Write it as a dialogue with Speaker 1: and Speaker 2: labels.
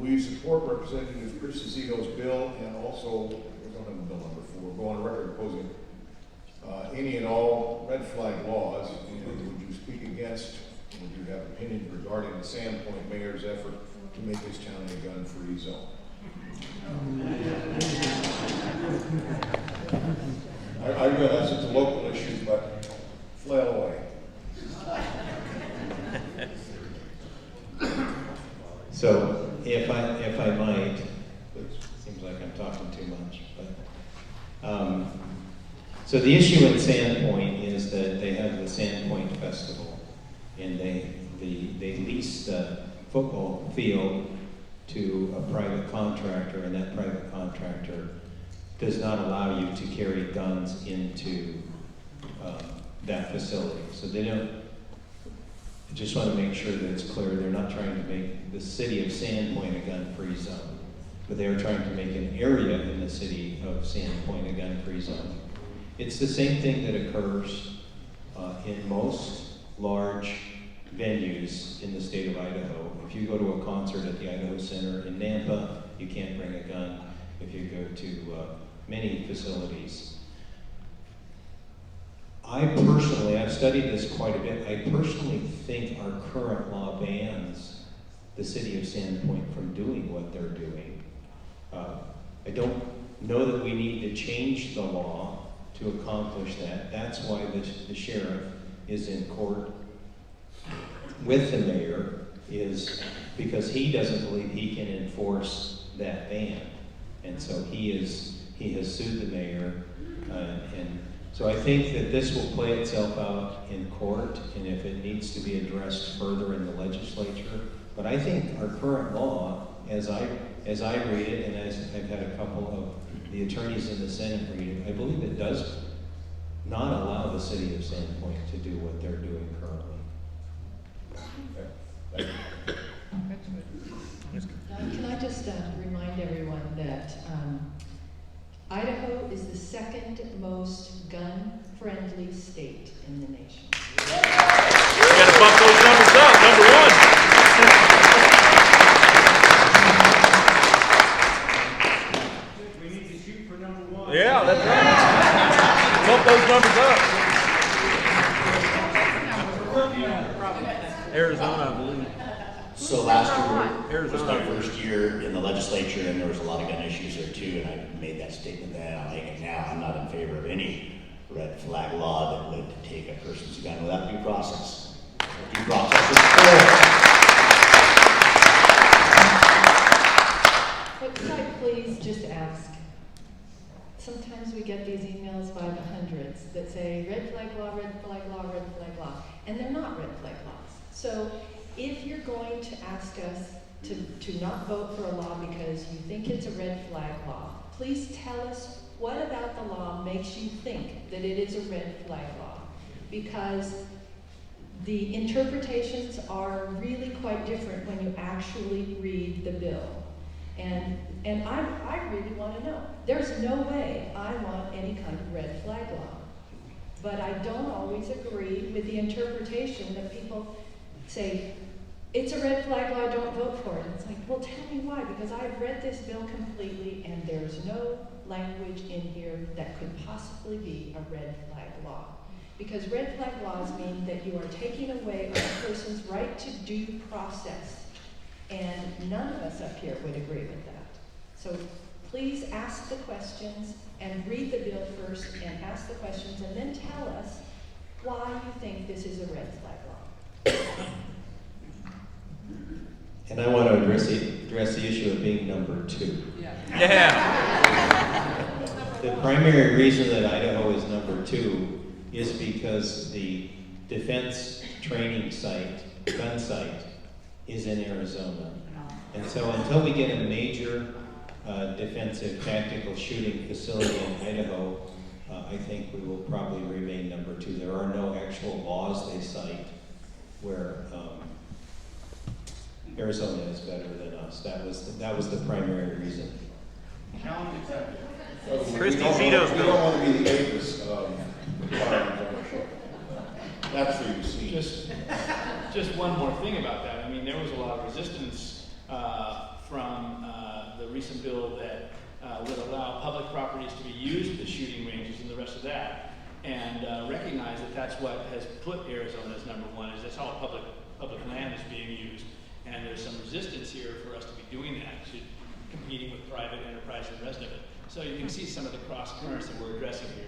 Speaker 1: Will you support Representative Zito's bill, and also, we don't have a bill number 4, go on record opposing any and all red flag laws, and would you speak against, would you have opinions regarding the Sandpoint mayor's effort to make this town a gun-free zone? I realize it's a local issue, but flail away.
Speaker 2: So, if I might, seems like I'm talking too much, but so the issue in Sandpoint is that they have the Sandpoint Festival, and they lease the football field to a private contractor, and that private contractor does not allow you to carry guns into that facility. So they don't. I just want to make sure that it's clear they're not trying to make the city of Sandpoint a gun-free zone, but they are trying to make an area in the city of Sandpoint a gun-free zone. It's the same thing that occurs in most large venues in the state of Idaho. If you go to a concert at the Idaho Center in Nampa, you can't bring a gun. If you go to many facilities. I've studied this quite a bit. I personally think our current law bans the city of Sandpoint from doing what they're doing. I don't know that we need to change the law to accomplish that. That's why the sheriff is in court with the mayor, is because he doesn't believe he can enforce that ban. And so he has sued the mayor, and so I think that this will play itself out in court, and if it needs to be addressed further in the legislature. But I think our current law, as I read it, and as I've had a couple of the attorneys in the Senate read it, I believe it does not allow the city of Sandpoint to do what they're doing currently.
Speaker 3: Can I just remind everyone that Idaho is the second most gun-friendly state in the nation.
Speaker 4: We got to bump those numbers up. Number 1.
Speaker 5: We need to shoot for number 1.
Speaker 4: Yeah, that's right. Bump those numbers up. Arizona, I believe.
Speaker 6: So last year was
Speaker 4: Arizona.
Speaker 6: my first year in the legislature, and there was a lot of gun issues there too, and I made that statement then, I'll make it now. I'm not in favor of any red flag law that would take a person's gun without due process. Due process is
Speaker 3: But could I please just ask, sometimes we get these emails by the hundreds that say red flag law, red flag law, red flag law, and they're not red flag laws. So if you're going to ask us to not vote for a law because you think it's a red flag law, please tell us what about the law makes you think that it is a red flag law. Because the interpretations are really quite different when you actually read the bill. And I really want to know. There's no way I want any kind of red flag law. But I don't always agree with the interpretation that people say, it's a red flag law, don't vote for it. It's like, well, tell me why, because I've read this bill completely and there's no language in here that could possibly be a red flag law. Because red flag laws mean that you are taking away a person's right to due process. And none of us up here would agree with that. So please ask the questions and read the bill first and ask the questions and then tell us why you think this is a red flag law.
Speaker 2: And I want to address the issue of being number 2.
Speaker 4: Yeah.
Speaker 2: The primary reason that Idaho is number 2 is because the defense training site, gun site, is in Arizona. And so until we get a major defensive tactical shooting facility in Idaho, I think we will probably remain number 2. There are no actual laws they cite where Arizona is better than us. That was the primary reason.
Speaker 5: Challenge accepted.
Speaker 4: Christy
Speaker 1: We don't
Speaker 4: Zito's bill.
Speaker 1: want to be the apex requirement on our show. That's for you to see.
Speaker 5: Just one more thing about that. I mean, there was a lot of resistance from
Speaker 7: recent bill that would allow public properties to be used as shooting ranges and the rest of that, and recognize that that's what has put Arizona as number one, is that's all public land is being used. And there's some resistance here for us to be doing that, competing with private enterprise and the rest of it. So you can see some of the cross currents that we're addressing here.